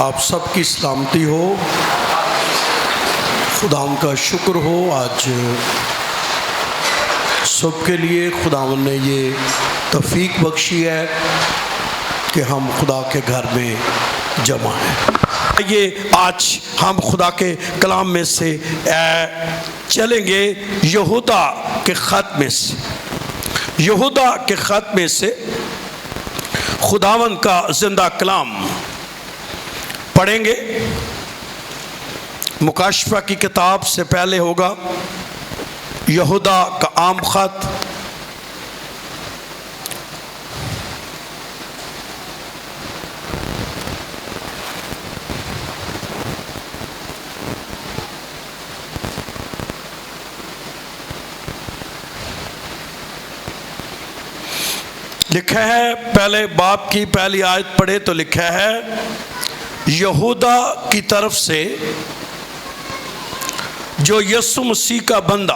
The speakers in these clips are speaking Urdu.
آپ سب کی سلامتی ہو، خداوند کا شکر ہو۔ آج صبح کے لیے خداوند نے یہ توفیق بخشی ہے کہ ہم خدا کے گھر میں جمع ہیں۔ یہ آج ہم خدا کے کلام میں سے چلیں گے یہودا کے خط میں سے۔ یہودا کے خط میں سے خداوند کا زندہ کلام پڑھیں گے۔ مکاشفہ کی کتاب سے پہلے ہوگا یہودا کا عام خط، لکھا ہے، پہلے باب کی پہلی آیت پڑھے تو لکھا ہے، یہودا کی طرف سے جو یسوع مسیح کا بندہ،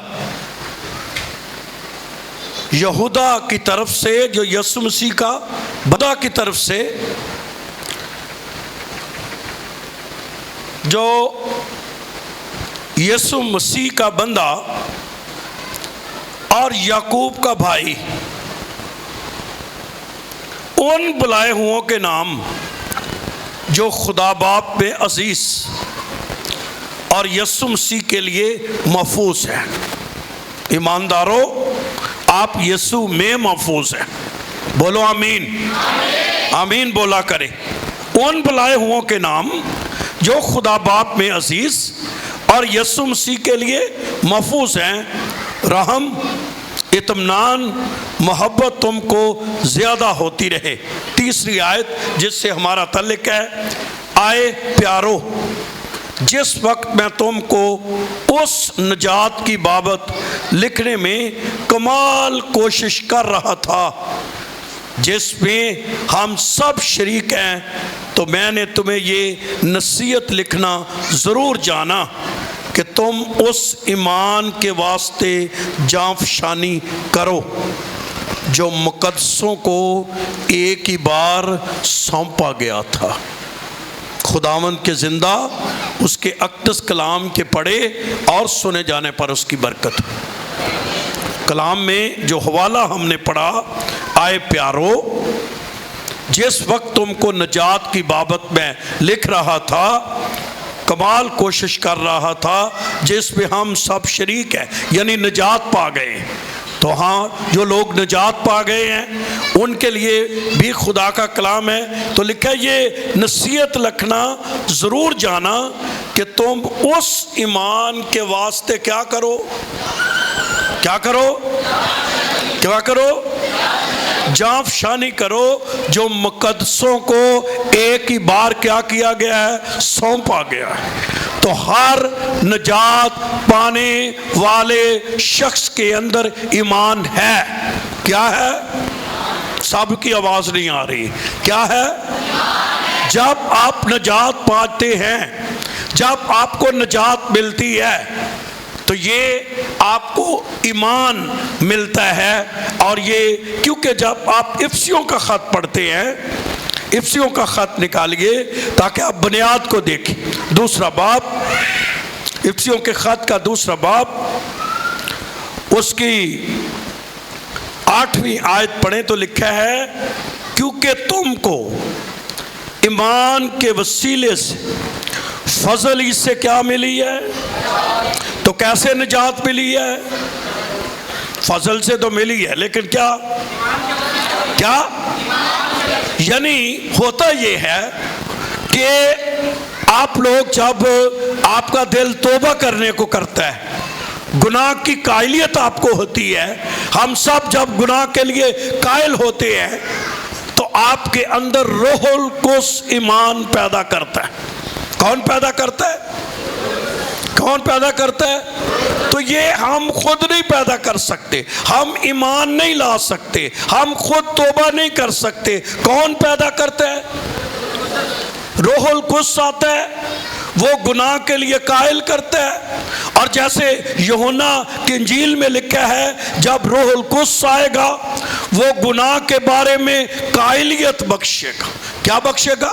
یہودا کی طرف سے جو یسوع مسیح کا بندہ کی طرف سے، جو یسوع مسیح کا بندہ اور یعقوب کا بھائی، ان بلائے ہوں کے نام جو خدا باپ میں عزیز اور یسوع مسیح کے لیے محفوظ ہے۔ ایمانداروں، آپ یسوع میں محفوظ ہیں، بولو آمین۔ آمین بولا کریں۔ ان بلائے ہوں کے نام جو خدا باپ میں عزیز اور یسوع مسیح کے لیے محفوظ ہیں، رحم، اطمینان، محبت تم کو زیادہ ہوتی رہے۔ تیسری آیت جس سے ہمارا تعلق ہے، آئے پیارو، جس وقت میں تم کو اس نجات کی بابت لکھنے میں کمال کوشش کر رہا تھا جس میں ہم سب شریک ہیں، تو میں نے تمہیں یہ نصیحت لکھنا ضرور جانا کہ تم اس ایمان کے واسطے جانفشانی کرو جو مقدسوں کو ایک ہی بار سونپا گیا تھا۔ خداوند کے زندہ اس کے اقدس کلام کے پڑھے اور سنے جانے پر اس کی برکت۔ کلام میں جو حوالہ ہم نے پڑھا، آئے پیارو، جس وقت تم کو نجات کی بابت میں لکھ رہا تھا، کمال کوشش کر رہا تھا جس میں ہم سب شریک ہیں، یعنی نجات پا گئے۔ تو ہاں، جو لوگ نجات پا گئے ہیں ان کے لیے بھی خدا کا کلام ہے۔ تو لکھا ہے، یہ نصیحت لکھنا ضرور جانا کہ تم اس ایمان کے واسطے کیا کرو؟ کیا کرو؟ کیا کرو؟ جانفشانی کرو جو مقدسوں کو ایک ہی بار کیا کیا گیا ہے؟ سونپا گیا ہے۔ تو ہر نجات پانے والے شخص کے اندر ایمان ہے۔ کیا ہے؟ سب کی آواز نہیں آ رہی۔ کیا ہے؟ جب آپ نجات پاتے ہیں، جب آپ کو نجات ملتی ہے، تو یہ آپ کو ایمان ملتا ہے۔ اور یہ کیونکہ جب آپ افسیوں کا خط پڑھتے ہیں، افسیوں کا خط نکالیے تاکہ آپ بنیاد کو دیکھیں۔ دوسرا باب، افسیوں کے خط کا دوسرا باب، اس کی 8ویں آیت پڑھیں تو لکھا ہے، کیونکہ تم کو ایمان کے وسیلے سے فضل ہی سے کیا ملی ہے؟ تو کیسے نجات ملی ہے؟ فضل سے تو ملی ہے، لیکن کیا یعنی ہوتا یہ ہے کہ آپ لوگ جب آپ کا دل توبہ کرنے کو کرتا ہے، گناہ کی قائلیت آپ کو ہوتی ہے، ہم سب جب گناہ کے لیے قائل ہوتے ہیں تو آپ کے اندر روح القدس ایمان پیدا کرتا ہے۔ کون پیدا کرتا ہے؟ کون پیدا کرتا ہے؟ تو یہ ہم خود نہیں پیدا کر سکتے، ہم ایمان نہیں لا سکتے، ہم خود توبہ نہیں کر سکتے۔ کون پیدا کرتا ہے؟ روح القدس آتا ہے، وہ گناہ کے لیے قائل کرتا ہے۔ اور جیسے یوحنا کی انجیل میں لکھا ہے، جب روح القدس آئے گا وہ گناہ کے بارے میں قائلیت بخشے گا۔ کیا بخشے گا؟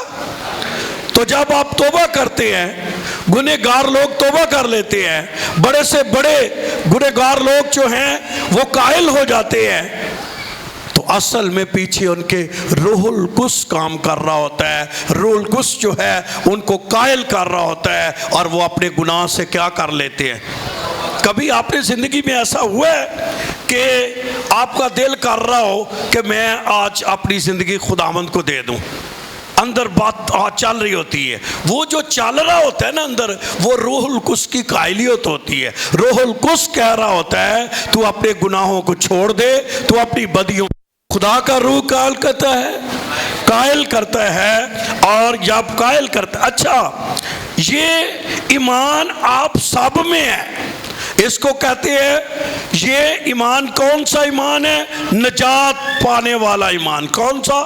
تو جب آپ توبہ کرتے ہیں، گنہگار لوگ توبہ کر لیتے ہیں، بڑے سے بڑے گنہگار لوگ جو ہیں وہ قائل ہو جاتے ہیں، تو اصل میں پیچھے ان کے روح القدس کام کر رہا ہوتا ہے۔ روح القدس جو ہے ان کو قائل کر رہا ہوتا ہے، اور وہ اپنے گناہ سے کیا کر لیتے ہیں۔ کبھی آپ نے زندگی میں ایسا ہوا ہے کہ آپ کا دل کر رہا ہو کہ میں آج اپنی زندگی خداوند کو دے دوں، اندر بات چل رہی ہوتی ہے، وہ جو چل رہا ہوتا ہے نا اندر، وہ روح القدس کی قائلیت ہوتی ہے۔ روح القدس کہہ رہا ہوتا ہے تو اپنے گناہوں کو چھوڑ دے، تو اپنی بدیوں، خدا کا روح قائل کرتا ہے، قائل کرتا ہے، اور جب قائل کرتا ہے، اچھا یہ ایمان آپ سب میں ہے، اس کو کہتے ہیں، یہ ایمان کون سا ایمان ہے؟ نجات پانے والا ایمان۔ کون سا؟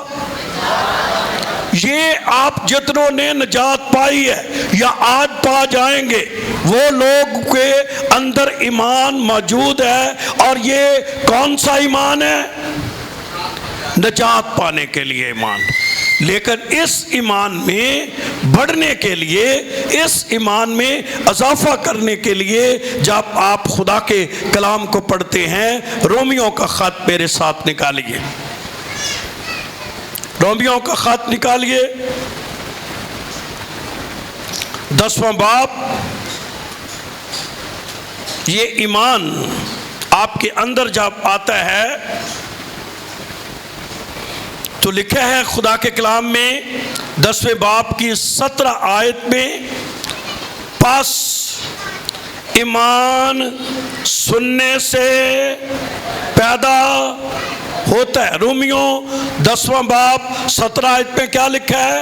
یہ آپ جتنوں نے نجات پائی ہے یا آج پا جائیں گے، وہ لوگ کے اندر ایمان موجود ہے، اور یہ کون سا ایمان ہے؟ نجات پانے کے لیے ایمان۔ لیکن اس ایمان میں بڑھنے کے لیے، اس ایمان میں اضافہ کرنے کے لیے، جب آپ خدا کے کلام کو پڑھتے ہیں، رومیوں کا خط میرے ساتھ نکالیے، رومیوں کا خط نکالیے، 10واں باب۔ یہ ایمان آپ کے اندر جب آتا ہے تو لکھا ہے خدا کے کلام میں 10ویں باب کی 17 آیت میں، پس ایمان سننے سے پیدا ہوتا ہے۔ رومیوں 10واں باب 17 آیت میں کیا لکھا ہے؟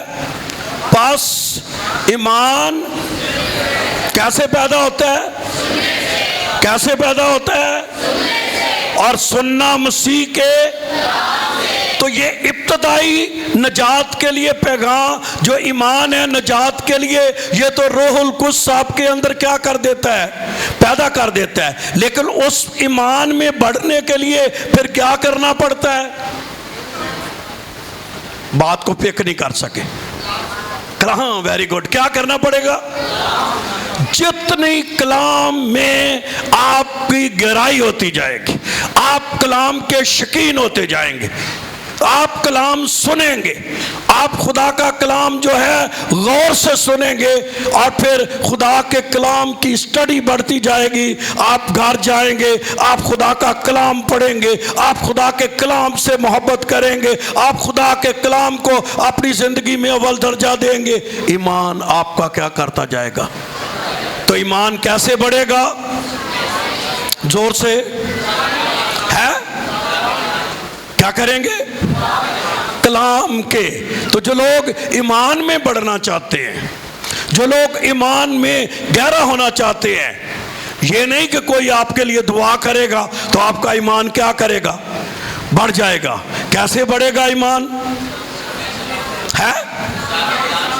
پس ایمان کیسے پیدا ہوتا ہے؟ کیسے پیدا ہوتا ہے؟ اور سننا مسیح کے۔ تو یہ ابتدائی نجات کے لیے پیغام جو ایمان ہے نجات کے لیے، یہ تو روح القدس آپ کے اندر کیا کر دیتا ہے؟ پیدا کر دیتا ہے۔ لیکن اس ایمان میں بڑھنے کے لیے پھر کیا کرنا پڑتا ہے؟ بات کو پک نہیں کر سکے۔ کہاں؟ Very good. کیا کرنا پڑے گا؟ جتنی کلام میں آپ کی گہرائی ہوتی جائے گی، آپ کلام کے شکین ہوتے جائیں گے، آپ کلام سنیں گے، آپ خدا کا کلام جو ہے غور سے سنیں گے، اور پھر خدا کے کلام کی اسٹڈی بڑھتی جائے گی۔ آپ گھر جائیں گے، آپ خدا کا کلام پڑھیں گے، آپ خدا کے کلام سے محبت کریں گے، آپ خدا کے کلام کو اپنی زندگی میں اول درجہ دیں گے، ایمان آپ کا کیا کرتا جائے گا۔ تو ایمان کیسے بڑھے گا؟ زور سے ہے، کیا کریں گے؟ کلام کے۔ تو جو لوگ ایمان میں بڑھنا چاہتے ہیں، جو لوگ ایمان میں گہرا ہونا چاہتے ہیں، یہ نہیں کہ کوئی آپ کے لیے دعا کرے گا تو آپ کا ایمان کیا کرے گا؟ بڑھ جائے گا۔ کیسے بڑھے گا ایمان؟ ہے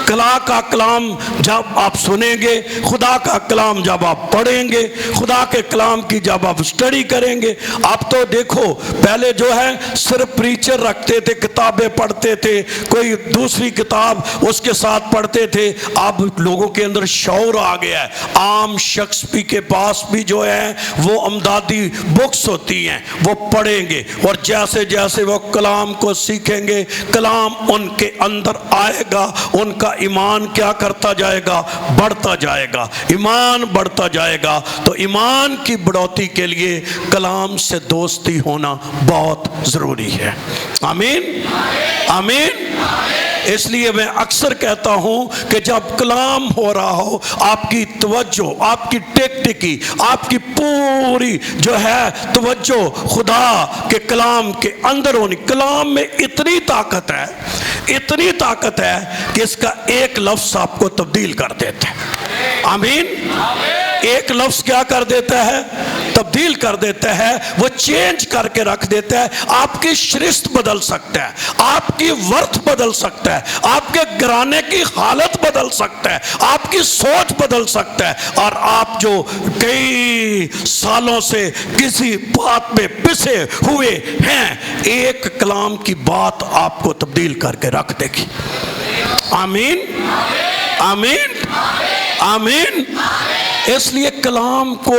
خدا کا کلام جب آپ سنیں گے، خدا کا کلام جب آپ پڑھیں گے، خدا کے کلام کی جب آپ اسٹڈی کریں گے۔ آپ تو دیکھو پہلے جو ہے صرف پریچر رکھتے تھے، کتابیں پڑھتے تھے، کوئی دوسری کتاب اس کے ساتھ پڑھتے تھے۔ اب لوگوں کے اندر شعور آ گیا ہے، عام شخص بھی کے پاس بھی جو ہے وہ امدادی بکس ہوتی ہیں، وہ پڑھیں گے، اور جیسے جیسے وہ کلام کو سیکھیں گے، کلام ان کے اندر آئے گا، ان کا ایمان کیا کرتا جائے گا؟ بڑھتا جائے گا، ایمان بڑھتا جائے گا۔ تو ایمان کی بڑھوتی کے لیے کلام سے دوستی ہونا بہت ضروری ہے۔ آمین آمین۔ اس لیے میں اکثر کہتا ہوں کہ جب کلام ہو رہا ہو، آپ کی توجہ، آپ کی ٹیکٹکی، آپ کی پوری جو ہے توجہ خدا کے کلام کے اندر ہونی۔ کلام میں اتنی طاقت ہے، اتنی طاقت ہے کہ اس کا ایک لفظ آپ کو تبدیل کر دیتا ہے۔ آمین۔ ایک لفظ کیا کر دیتا ہے؟ تبدیل کر دیتا ہے، وہ چینج کر کے رکھ دیتا ہے۔ آپ کی شرست بدل سکتا ہے، آپ کی ورث بدل سکتا ہے، آپ کے گھرانے کی حالت بدل سکتا ہے، آپ کی سوچ بدل سکتا ہے، اور آپ جو کئی سالوں سے کسی بات میں پسے ہوئے ہیں، ایک کلام کی بات آپ کو تبدیل کر کے رکھ دے گی۔ آمین۔ آمین آمین۔ اس لیے کلام کو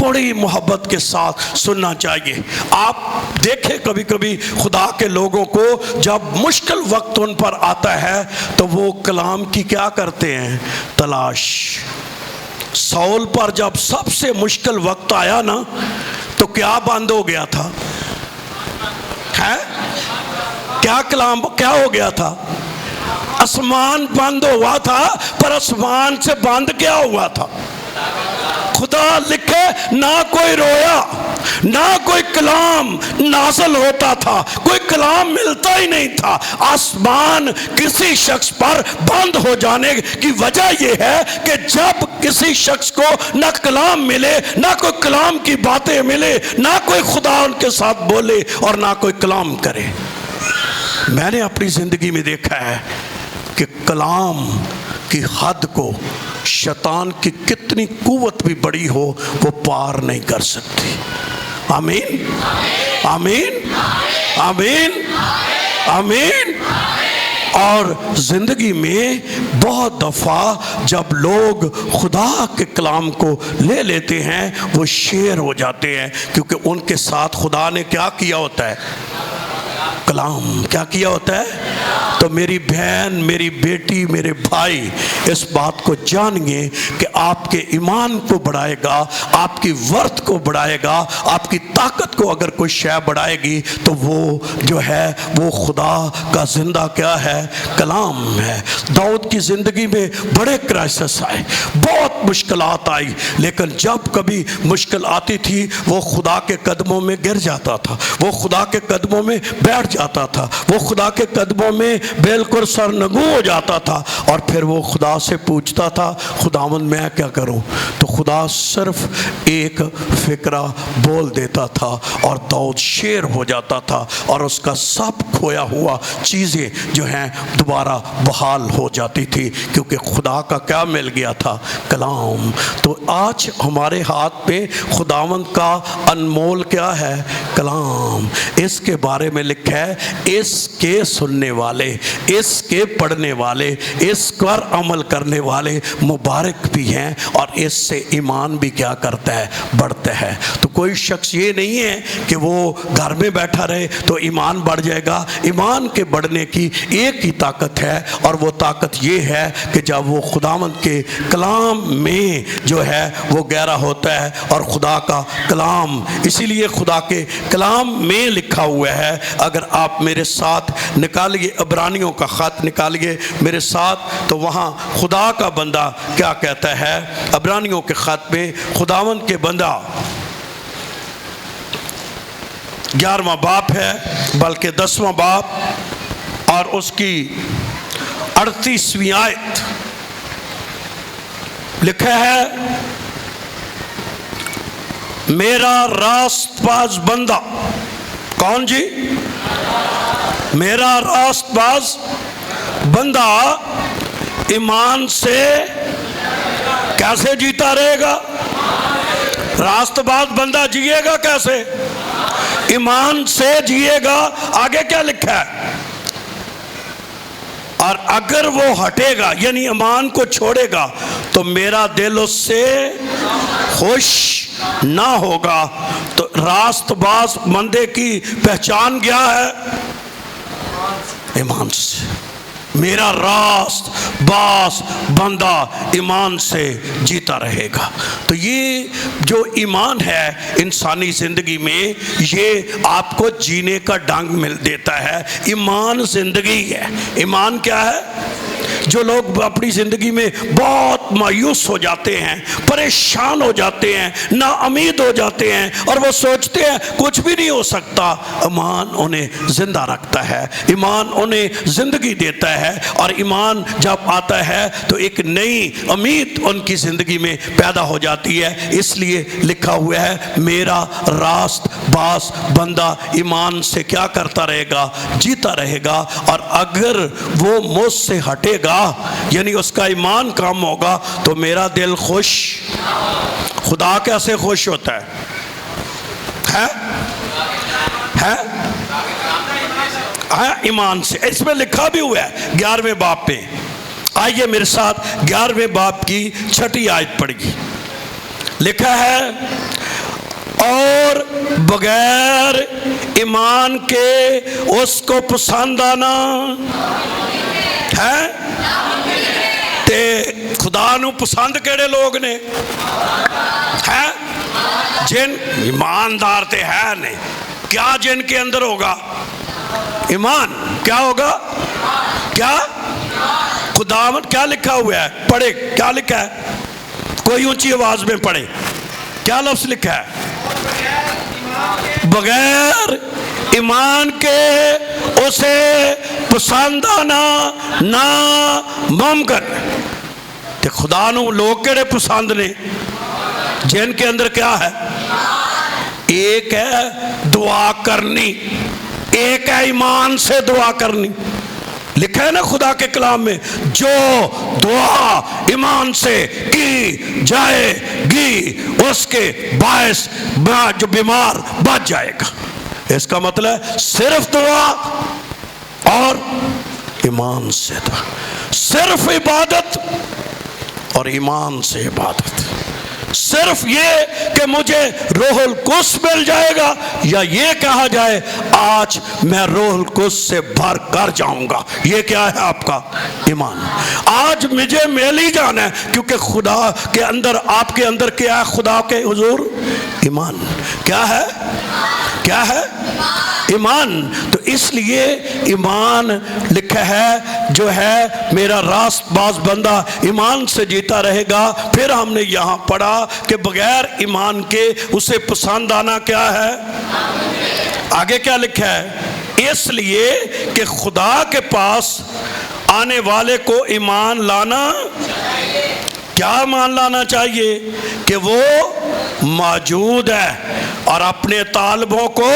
بڑی محبت کے ساتھ سننا چاہیے۔ آپ دیکھیں کبھی کبھی خدا کے لوگوں کو جب مشکل وقت ان پر آتا ہے تو وہ کلام کی کیا کرتے ہیں؟ تلاش۔ سول پر جب سب سے مشکل وقت آیا نا تو کیا بند ہو گیا تھا؟ کیا کلام کیا ہو گیا تھا؟ آسمان بند ہوا تھا، پر آسمان سے بند کیا ہوا تھا؟ خدا لکھے نہ کوئی رویا، نہ کوئی کلام نازل ہوتا تھا، کوئی کلام ملتا ہی نہیں تھا۔ آسمان کسی شخص پر بند ہو جانے کی وجہ یہ ہے کہ جب کسی شخص کو نہ کلام ملے، نہ کوئی کلام کی باتیں ملے، نہ کوئی خدا ان کے ساتھ بولے اور نہ کوئی کلام کرے۔ میں نے اپنی زندگی میں دیکھا ہے کہ کلام کی حد کو شیطان کی کتنی قوت بھی بڑی ہو وہ پار نہیں کر سکتی۔ آمین آمین آمین آمین۔ اور زندگی میں بہت دفعہ جب لوگ خدا کے کلام کو لے لیتے ہیں وہ شیر ہو جاتے ہیں، کیونکہ ان کے ساتھ خدا نے کیا کیا ہوتا ہے؟ کلام کیا کیا ہوتا ہے؟ تو میری بہن، میری بیٹی، میرے بھائی، اس بات کو جانیے کہ آپ کے ایمان کو بڑھائے گا، آپ کی ورت کو بڑھائے گا، آپ کی طاقت کو اگر کوئی شے بڑھائے گی تو وہ جو ہے وہ خدا کا زندہ کیا ہے؟ کلام ہے۔ داؤد کی زندگی میں بڑے کرائسس آئے، بہت مشکلات آئی، لیکن جب کبھی مشکل آتی تھی وہ خدا کے قدموں میں گر جاتا تھا، وہ خدا کے قدموں میں بیٹھ جاتا تھا، وہ خدا کے قدموں میں بالکل سرنگوں ہو جاتا تھا، اور پھر وہ خدا سے پوچھتا تھا خداوند میں کیا کروں؟ تو خدا صرف ایک فکرہ بول دیتا تھا اور داؤد شیر ہو جاتا تھا، اور اس کا سب کھویا ہوا چیزیں جو ہیں دوبارہ بحال ہو جاتی تھی، کیونکہ خدا کا کیا مل گیا تھا؟ کلام۔ تو آج ہمارے ہاتھ پہ خداوند کا انمول کیا ہے؟ کلام۔ اس کے بارے میں لکھا ہے اس کے سننے والے، اس کے پڑھنے والے، اس پر عمل کرنے والے مبارک بھی ہیں، اور اس سے ایمان بھی کیا کرتا ہے؟ بڑھتا ہے۔ تو کوئی شخص یہ نہیں ہے کہ وہ گھر میں بیٹھا رہے تو ایمان بڑھ جائے گا۔ ایمان کے بڑھنے کی ایک ہی طاقت ہے، اور وہ طاقت یہ ہے کہ جب وہ خداوند کے کلام میں جو ہے وہ گہرا ہوتا ہے، اور خدا کا کلام، اسی لیے خدا کے کلام میں لکھا ہوا ہے۔ اگر آپ میرے ساتھ نکالیے عبرانیوں کا خط نکالیے میرے ساتھ، تو وہاں خدا کا بندہ کیا کہتا ہے؟ عبرانیوں کے خط میں خداوند کے بندہ 11واں باب ہے، بلکہ 10واں باب، اور اس کی 38ویں آیت لکھا ہے میرا راست باز بندہ۔ کون جی؟ میرا راست باز بندہ ایمان سے کیسے جیتا رہے گا؟ راست باز بندہ جیے گا کیسے؟ ایمان سے جیے گا۔ آگے کیا لکھا ہے؟ اور اگر وہ ہٹے گا یعنی ایمان کو چھوڑے گا تو میرا دل اس سے خوش نہ ہوگا۔ تو راست باز بندے کی پہچان کیا ہے؟ ایمان سے۔ میرا راست باز بندہ ایمان سے جیتا رہے گا۔ تو یہ جو ایمان ہے انسانی زندگی میں، یہ آپ کو جینے کا ڈنگ مل دیتا ہے۔ ایمان زندگی ہے۔ ایمان کیا ہے؟ جو لوگ اپنی زندگی میں بہت مایوس ہو جاتے ہیں، پریشان ہو جاتے ہیں، نا امید ہو جاتے ہیں، اور وہ سوچتے ہیں کچھ بھی نہیں ہو سکتا، ایمان انہیں زندہ رکھتا ہے، ایمان انہیں زندگی دیتا ہے، اور ایمان جب آتا ہے تو ایک نئی امید ان کی زندگی میں پیدا ہو جاتی ہے۔ اس لیے لکھا ہوا ہے میرا راست باز بندہ ایمان سے کیا کرتا رہے گا؟ جیتا رہے گا۔ اور اگر وہ مجھ سے ہٹے گا یعنی اس کا ایمان کم ہوگا تو میرا دل خوش۔ خدا کیسے خوش ہوتا ہے؟ ایمان سے۔ اس میں لکھا بھی ہوا ہے 11ویں باب پہ آئیے میرے ساتھ 11ویں باب کی 6 آیت پڑھیے. لکھا ہے اور بغیر ایمان کے اس کو پسند آنا ہے تے خدا نو پسند کیڑے لوگ نے ہے جن ایماندار تے ہے نہیں. کیا جن کے اندر ہوگا ایمان؟ کیا ہوگا؟ کیا خداوند کیا لکھا ہوا ہے؟ پڑھے کیا لکھا ہے؟ کوئی اونچی آواز میں پڑھے. کیا لفظ لکھا ہے؟ بغیر ایمان کے اسے پسند آنا ناممکن. کہ خدا نو لوگ کیڑے پسند نے؟ جن کے اندر کیا ہے؟ ایک ہے دعا کرنی، ایک ہے ایمان سے دعا کرنی. لکھا ہے نا خدا کے کلام میں جو دعا ایمان سے کی جائے گی اس کے باعث جو بیمار بچ جائے گا. اس کا مطلب ہے صرف دعا اور ایمان سے دعا، صرف عبادت اور ایمان سے عبادت. صرف یہ کہ مجھے روح القدس مل جائے گا یا یہ کہا جائے آج میں روح القدس سے بھر کر جاؤں گا، یہ کیا ہے آپ کا ایمان. آج مجھے مل ہی جانا ہے کیونکہ خدا کے اندر، آپ کے اندر کیا ہے؟ خدا کے حضور ایمان. کیا ہے؟ کیا ہے؟ ایمان. تو اس لیے ایمان لکھا ہے جو ہے میرا راست باز بندہ ایمان سے جیتا رہے گا. پھر ہم نے یہاں پڑھا کہ بغیر ایمان کے اسے پسند آنا کیا ہے؟ آگے کیا لکھا ہے؟ اس لیے کہ خدا کے پاس آنے والے کو ایمان لانا، کیا ایمان لانا چاہیے؟ کہ وہ موجود ہے اور اپنے طالبوں کو،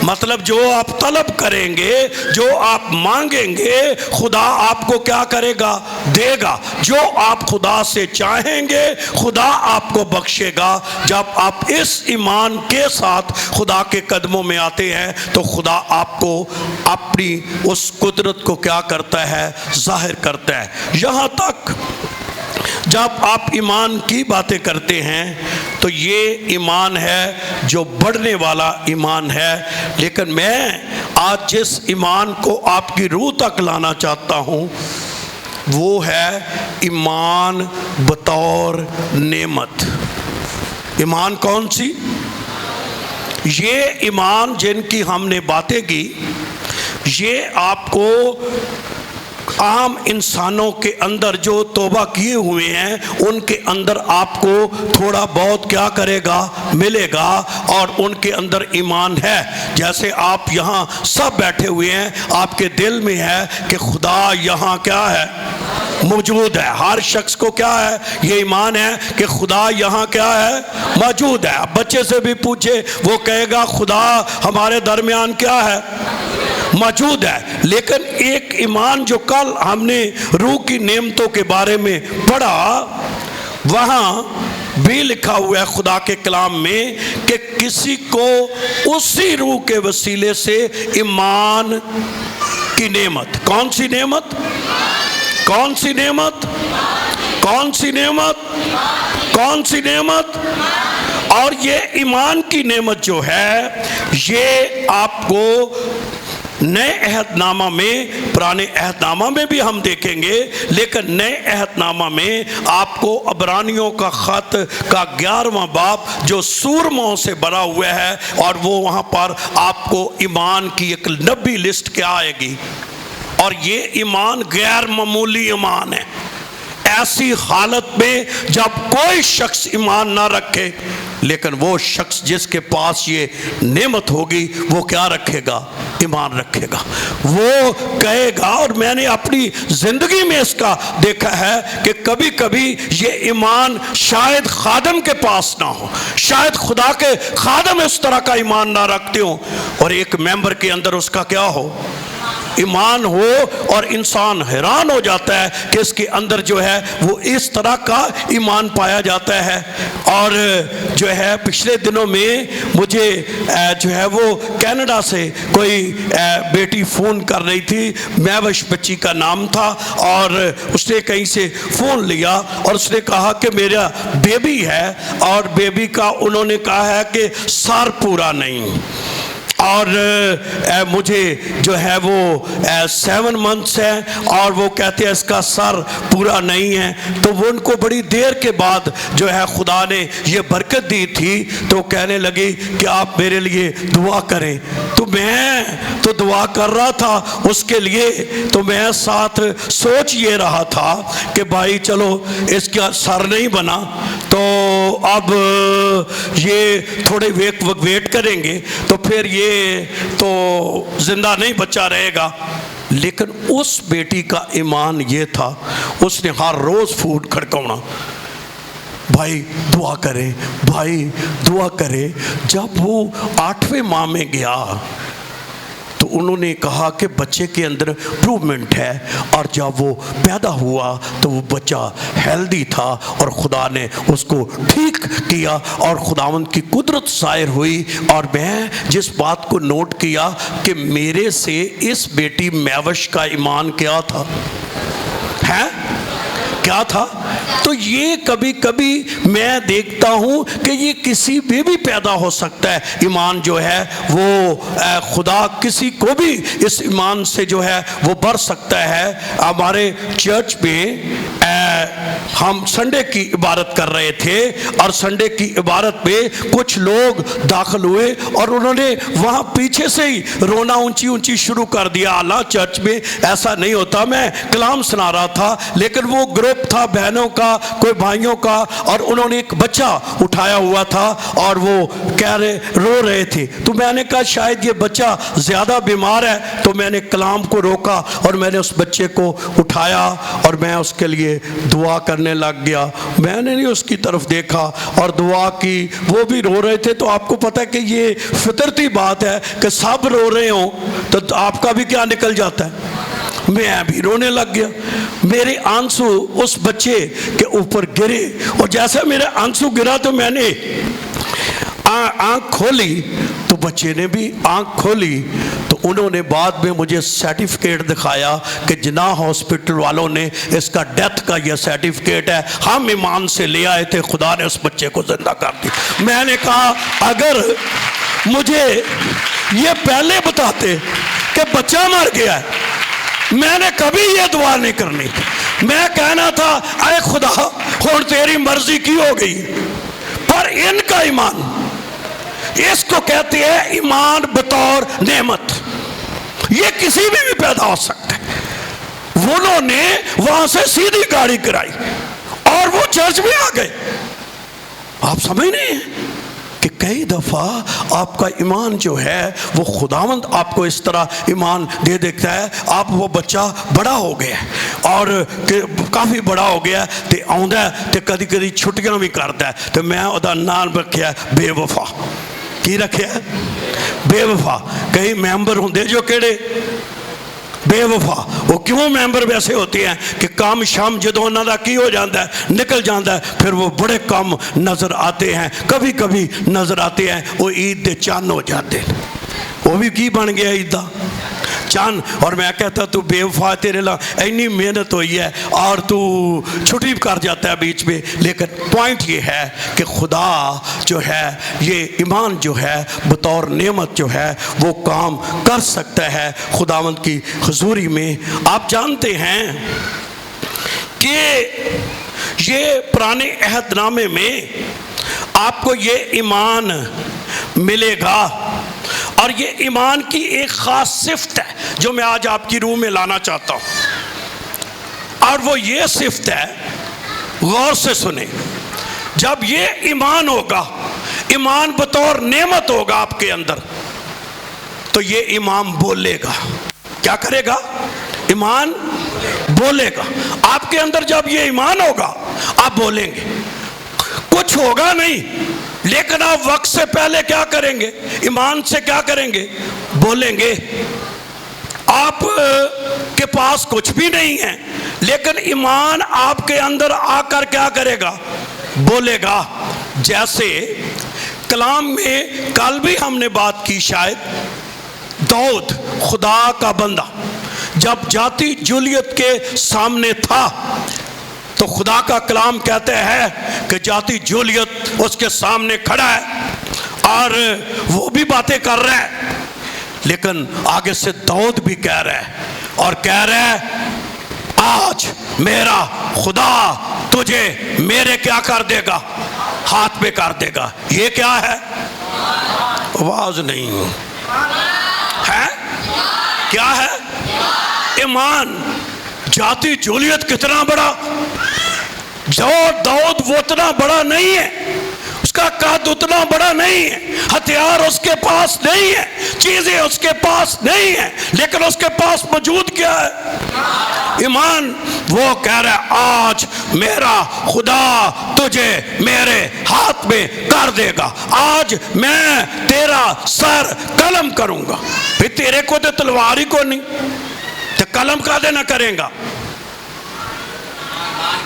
مطلب جو آپ طلب کریں گے، جو آپ مانگیں گے، خدا آپ کو کیا کرے گا؟ دے گا. جو آپ خدا سے چاہیں گے خدا آپ کو بخشے گا. جب آپ اس ایمان کے ساتھ خدا کے قدموں میں آتے ہیں تو خدا آپ کو اپنی اس قدرت کو کیا کرتا ہے؟ ظاہر کرتا ہے. یہاں تک جب آپ ایمان کی باتیں کرتے ہیں تو یہ ایمان ہے جو بڑھنے والا ایمان ہے. لیکن میں آج جس ایمان کو آپ کی روح تک لانا چاہتا ہوں وہ ہے ایمان بطور نعمت. ایمان کون سی؟ یہ ایمان جن کی ہم نے باتیں کی، یہ آپ کو عام انسانوں کے اندر جو توبہ کیے ہوئے ہیں ان کے اندر آپ کو تھوڑا بہت کیا کرے گا؟ ملے گا. اور ان کے اندر ایمان ہے. جیسے آپ یہاں سب بیٹھے ہوئے ہیں، آپ کے دل میں ہے کہ خدا یہاں کیا ہے؟ موجود ہے. ہر شخص کو کیا ہے؟ یہ ایمان ہے کہ خدا یہاں کیا ہے؟ موجود ہے. بچے سے بھی پوچھے وہ کہے گا خدا ہمارے درمیان کیا ہے؟ موجود ہے. لیکن ایک ایمان جو کل ہم نے روح کی نعمتوں کے بارے میں پڑھا، وہاں بھی لکھا ہوا ہے خدا کے کلام میں کہ کسی کو اسی روح کے وسیلے سے ایمان کی نعمت. کون سی نعمت؟ کون سی نعمت؟ کون سی نعمت؟ کون سی نعمت؟ اور یہ ایمان کی نعمت جو ہے یہ آپ کو نئے عہد نامہ میں، پرانے عہد نامہ میں بھی ہم دیکھیں گے، لیکن نئے عہد نامہ میں آپ کو عبرانیوں کا خط کا 11واں باب جو سورموں سے بھرا ہوا ہے، اور وہ وہاں پر آپ کو ایمان کی ایک لمبی لسٹ کیا آئے گی. اور یہ ایمان غیر معمولی ایمان ہے. ایسی حالت میں جب کوئی شخص ایمان نہ رکھے، لیکن وہ شخص جس کے پاس یہ نعمت ہوگی وہ کیا رکھے گا؟ ایمان رکھے گا. وہ کہے گا، اور میں نے اپنی زندگی میں اس کا دیکھا ہے کہ کبھی کبھی یہ ایمان شاید خادم کے پاس نہ ہو، شاید خدا کے خادم اس طرح کا ایمان نہ رکھتے ہوں، اور ایک ممبر کے اندر اس کا کیا ہو؟ ایمان ہو اور انسان حیران ہو جاتا ہے کہ اس کے اندر جو ہے وہ اس طرح کا ایمان پایا جاتا ہے۔ اور جو ہے پچھلے دنوں میں مجھے جو ہے وہ کینیڈا سے کوئی بیٹی فون کر رہی تھی، میوش بچی کا نام تھا، اور اس نے کہیں سے فون لیا اور اس نے کہا کہ میرا بیبی ہے، اور بیبی کا انہوں نے کہا ہے کہ سر پورا نہیں، اور مجھے جو ہے وہ 7 months ہے اور وہ کہتے ہیں اس کا سر پورا نہیں ہے۔ تو وہ ان کو بڑی دیر کے بعد جو ہے خدا نے یہ برکت دی تھی، تو کہنے لگی کہ آپ میرے لیے دعا کریں۔ تو میں تو دعا کر رہا تھا اس کے لیے، تو میں ساتھ سوچ یہ رہا تھا کہ بھائی چلو اس کا سر نہیں بنا تو اب یہ تھوڑے ویٹ کریں گے تو پھر یہ تو زندہ نہیں بچہ رہے گا۔ لیکن اس بیٹی کا ایمان یہ تھا، اس نے ہر روز فون کھڑکانا، بھائی دعا کرے، بھائی دعا کرے۔ جب وہ 8ویں ماہ میں گیا تو انہوں نے کہا کہ بچے کے اندر امپروومنٹ ہے، اور جب وہ پیدا ہوا تو وہ بچہ ہیلدی تھا اور خدا نے اس کو ٹھیک کیا اور خداوند کی قدرت ظاہر ہوئی۔ اور میں جس بات کو نوٹ کیا کہ میرے سے اس بیٹی میوش کا ایمان کیا تھا ہے، کیا تھا؟ تو یہ کبھی کبھی میں دیکھتا ہوں کہ یہ کسی بھی پیدا ہو سکتا ہے ایمان جو ہے وہ، خدا کسی کو بھی اس ایمان سے جو ہے وہ بڑھ سکتا ہے۔ ہمارے چرچ میں ہم سنڈے کی عبادت کر رہے تھے، اور سنڈے کی عبادت میں کچھ لوگ داخل ہوئے اور انہوں نے وہاں پیچھے سے ہی رونا اونچی شروع کر دیا۔ اللہ چرچ میں ایسا نہیں ہوتا، میں کلام سنا رہا تھا لیکن وہ گروپ تھا بہنوں کا، کوئی بھائیوں کا، اور انہوں نے ایک بچہ اٹھایا ہوا تھا اور وہ کہہ رہے رو رہے تھے۔ تو میں نے کہا شاید یہ بچہ زیادہ بیمار ہے، تو میں نے کلام کو روکا اور میں نے اس بچے کو اٹھایا اور میں اس کے لیے دعا کرنے لگ گیا۔ میں نے نہیں اس کی طرف دیکھا اور دعا کی، وہ بھی رو رہے تھے۔ تو آپ کو پتہ ہے کہ یہ فطرتی بات ہے کہ سب رو رہے ہوں تو آپ کا بھی کیا نکل جاتا ہے، میں بھی رونے لگ گیا۔ میرے آنسو اس بچے کے اوپر گرے، اور جیسے میرے آنسو گرا تو میں نے آنکھ کھولی تو بچے نے بھی آنکھ کھولی۔ تو انہوں نے بعد میں مجھے سرٹیفکیٹ دکھایا کہ جناح ہاسپٹل والوں نے اس کا ڈیتھ کا یہ سرٹیفکیٹ ہے، ہم ایمان سے لے آئے تھے، خدا نے اس بچے کو زندہ کر دی۔ میں نے کہا اگر مجھے یہ پہلے بتاتے کہ بچہ مر گیا ہے، میں نے کبھی یہ دعا نہیں کرنی تھی۔ میں کہنا تھا اے خدا ہن تیری مرضی کی ہو گئی۔ پر ان کا ایمان، اس کو کہتے ہیں ایمان بطور نعمت، یہ کسی بھی پیدا ہو سکتا ہے۔ انہوں نے وہاں سے سیدھی گاڑی کرائی اور وہ چرچ میں آ گئے۔ آپ سمجھ نہیں ہیں کہ کئی دفعہ آپ کا ایمان جو ہے وہ خداوند آپ کو اس طرح ایمان دے دیتا ہے۔ آپ وہ بچہ بڑا ہو گیا اور کافی بڑا ہو گیا تے آؤندا تے کدی کدی چھٹیاں بھی کرتا ہے، تو میں ادا نام رکھیا بے وفا۔ کی رکھیا ہے؟ بے وفا۔ کئی ممبر ہوندے جو کیڑے بے وفا، وہ کیوں ممبر ویسے ہوتے ہیں کہ کام شام جدوں انہاں دا کی ہو جاتا ہے، نکل جاتا ہے، پھر وہ بڑے کام نظر آتے ہیں، کبھی کبھی نظر آتے ہیں وہ عید دے چاند ہو جاتے ہیں۔ وہ بھی کی بن گیا عید دا چاند، اور میں کہتا تو بے وفا، تیرے لئے اینی محنت ہوئی ہے اور تو چھٹی کر جاتا ہے بیچ میں۔ لیکن پوائنٹ یہ ہے کہ خدا جو ہے یہ ایمان جو ہے بطور نعمت جو ہے وہ کام کر سکتا ہے خداوند کی حضوری میں۔ آپ جانتے ہیں کہ یہ پرانے عہد نامے میں آپ کو یہ ایمان ملے گا، اور یہ ایمان کی ایک خاص صفت ہے جو میں آج آپ کی روح میں لانا چاہتا ہوں، اور وہ یہ صفت ہے، غور سے سنیں، جب یہ ایمان ہوگا، ایمان بطور نعمت ہوگا آپ کے اندر، تو یہ ایمان بولے گا۔ کیا کرے گا؟ ایمان بولے گا۔ آپ کے اندر جب یہ ایمان ہوگا آپ بولیں گے، کچھ ہوگا نہیں، لیکن آپ وقت سے پہلے کیا کریں گے؟ ایمان سے کیا کریں گے؟ بولیں گے۔ آپ کے پاس کچھ بھی نہیں ہے، لیکن ایمان آپ کے اندر آ کر کیا کرے گا؟ بولے گا۔ جیسے کلام میں کل بھی ہم نے بات کی، شاید داؤد خدا کا بندہ جب جاتی جولیت کے سامنے تھا تو خدا کا کلام کہتے ہیں کہ جاتی جولیت اس کے سامنے کھڑا ہے اور وہ بھی باتیں کر رہا ہے، لیکن آگے سے داؤد بھی کہہ رہا ہے اور کہہ رہا ہے آج میرا خدا تجھے میرے کیا کر دے گا؟ ہاتھ پہ کر دے گا۔ یہ کیا ہے؟ آواز نہیں ہے، کیا ہے؟ ایمان۔ جاتی جولیت کتنا بڑا، جو داؤد وہ اتنا بڑا نہیں ہے، اس کا قد اتنا بڑا نہیں ہے، ہتھیار اس کے پاس نہیں ہے، چیزیں اس کے پاس نہیں ہیں، لیکن اس کے پاس موجود کیا ہے؟ ایمان۔ وہ کہہ رہا ہے آج میرا خدا تجھے میرے ہاتھ میں کر دے گا، آج میں تیرا سر قلم کروں گا۔ پھر تیرے کو تو تلوار ہی کو نہیں، تو قلم کا دینا کریں گا؟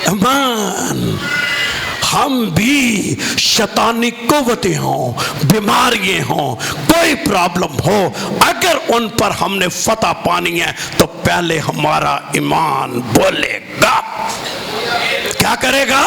ایمان۔ ہم بھی شیطانی قوتیں ہوں، بیماریاں ہوں، کوئی پرابلم ہو، اگر ان پر ہم نے فتح پانی ہے تو پہلے ہمارا ایمان بولے گا۔ کیا کرے گا؟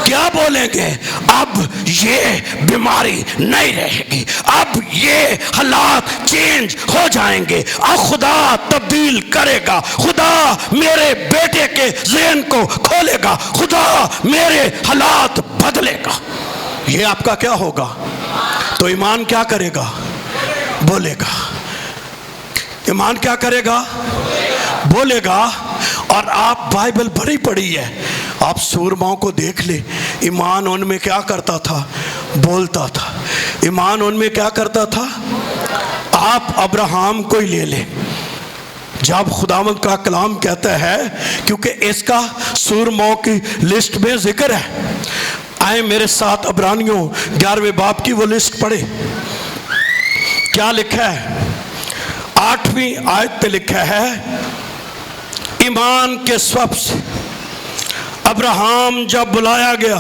کیا بولیں گے؟ اب یہ بیماری نہیں رہے گی، اب یہ حالات چینج ہو جائیں گے، اب خدا تبدیل کرے گا، خدا میرے بیٹے کے ذہن کو کھولے گا، خدا میرے حالات بدلے گا۔ یہ آپ کا کیا ہوگا؟ تو ایمان کیا کرے گا؟ بولے گا۔ ایمان کیا کرے گا؟ بولے گا۔ اور آپ بائبل بڑی پڑھی ہے، آپ سورماؤں کو دیکھ لیں، ایمان ان میں کیا کرتا تھا؟ بولتا تھا۔ ایمان ان میں کیا کرتا تھا؟ آپ ابراہم کو ہی لے لیں، جب خداوند کا کلام کہتا ہے، کیونکہ اس کا سورماؤں کی لسٹ میں ذکر ہے، آئیں میرے ساتھ عبرانیوں 11ویں باب کی وہ لسٹ پڑھیں۔ کیا لکھا ہے؟ 8ویں آیت پہ لکھا ہے ایمان کے سبب سے ابراہم جب بلایا گیا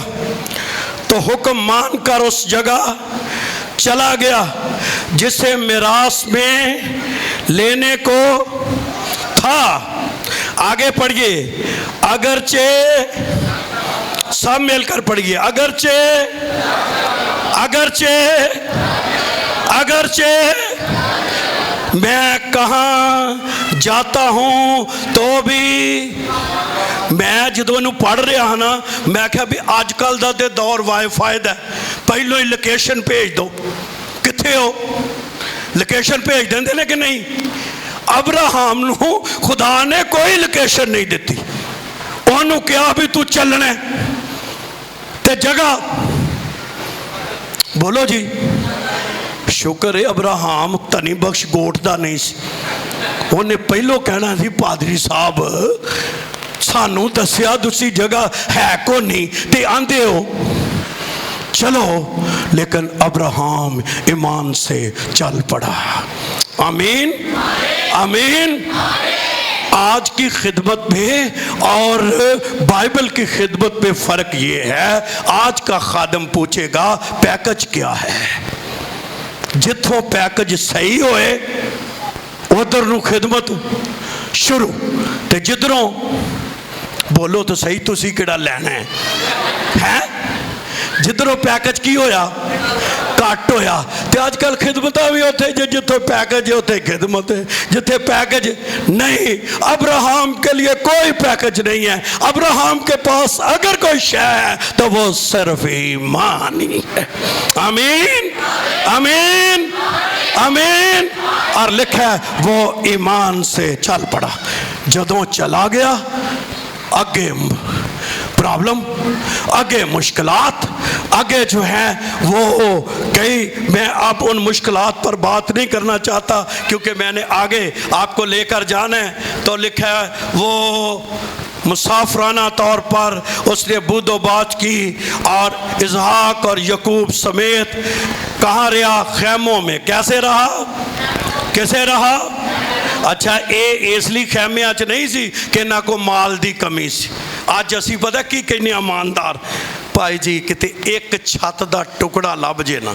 تو حکم مان کر اس جگہ چلا گیا جسے میراث میں لینے کو تھا۔ آگے پڑھیے، اگرچہ، سب مل کر پڑھیے، اگرچہ میں کہاں جاتا ہوں تو بھی، میں جدو انہوں پڑھ رہا ہوں نا، میں کہا بھی آج کل دا دے دور وائی فائد ہے، پہلو ہی لوکیشن بھیج دو، کتھے ہو؟ لوکیشن بھیج دیں دے کہ نہیں؟ ابراہم نو خدا نے کوئی لوکیشن نہیں دیتی، انہوں کیا بھی تو چلنے تے جگہ، بولو جی۔ شکر ہے ابراہم تنی بخش گوٹ دا نہیں سی، انہیں پہلو کہنا سی پادری صاحب سانو دسیا دوسری جگہ ہے کو نہیں تے آندے ہو چلو، لیکن ابراہم ایمان سے چل پڑا۔ آمین آمین۔ آج کی خدمت میں اور بائبل کی خدمت میں فرق یہ ہے، آج کا خادم پوچھے گا پیکج کیا ہے، جتھوں پیکج صحیح ہوئے ادھر نو خدمت شروع، تے جدھروں بولو تو صحیح تسی کیڑا لینا ہے، جدھروں پیکج کی ہویا کٹ ہویا، تے آج کل خدمتاں بھی ہوتے ہیں جتھے پیکج ہوتے خدمت ہے، جتھے پیکج نہیں۔ ابراہم کے لیے کوئی پیکج نہیں ہے، ابراہم کے پاس اگر کوئی شے ہے تو وہ صرف ایمان ہی ہے۔ آمین آمین آمین۔ اور لکھا ہے وہ ایمان سے چل پڑا، جدوں چلا گیا آگے پرابلم، آگے مشکلات، آگے جو ہیں وہ کئی، میں اب ان مشکلات پر بات نہیں کرنا چاہتا کیونکہ میں نے آگے آپ کو لے کر جانا ہے۔ تو لکھا ہے وہ مسافرانہ طور پر اس نے بود و بات کی اور اسحاق اور یعقوب سمیت کہاں رہا؟ خیموں میں۔ کیسے رہا؟ کیسے رہا؟ ਅੱਛਾ, ਇਹ ਇਸ ਲਈ ਖੈਮਿਆਂ 'ਚ ਨਹੀਂ ਸੀ ਕਿ ਇਹਨਾਂ ਕੋ ਮਾਲ ਦੀ ਕਮੀ ਸੀ। ਅੱਜ ਅਸੀਂ ਪਤਾ ਕੀ ਕਹਿੰਦੇ ਹਾਂ, ਇਮਾਨਦਾਰ ਭਾਈ ਜੀ, ਕਿਤੇ ਇੱਕ ਛੱਤ ਦਾ ਟੁਕੜਾ ਲੱਭ ਜੇ ਨਾ,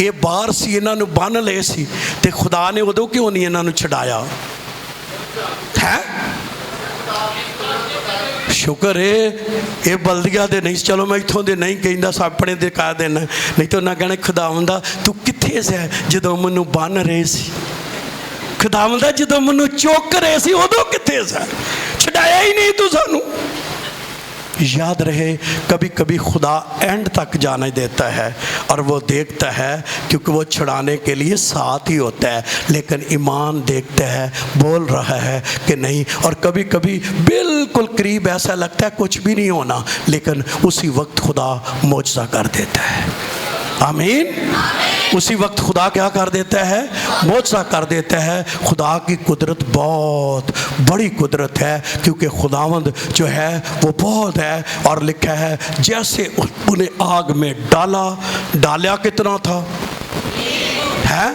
یہ باہر سی انہاں نو بن لے سی تے خدا نے ادو کیوں نہیں انہاں نو چھڈایا ہے؟ شکر ہے یہ بلدیہ دے نہیں، چلو میں اتھوں دے نہیں کہندا سا اپنے دے کہہ دینا، نہیں تو نہ کہنا خداوندا تو کتھے سے ہے جدوں منو بن رہے سی، خداوندا جدوں منو چوک رہے سی ادو کتھے سے، چھڈایا ہی نہیں تو سانو۔ یاد رہے کبھی کبھی خدا اینڈ تک جانے دیتا ہے اور وہ دیکھتا ہے کیونکہ وہ چھڑانے کے لیے ساتھ ہی ہوتا ہے، لیکن ایمان دیکھتا ہے بول رہا ہے کہ نہیں، اور کبھی کبھی بالکل قریب ایسا لگتا ہے کچھ بھی نہیں ہونا، لیکن اسی وقت خدا معجزہ کر دیتا ہے۔ آمین۔ اسی وقت خدا کیا کر دیتا ہے؟ معجزہ کر دیتا ہے۔ خدا کی قدرت بہت بڑی قدرت ہے، کیونکہ خداوند جو ہے وہ بہت ہے، اور لکھا ہے جیسے انہیں آگ میں ڈالیا کتنا تھا ہے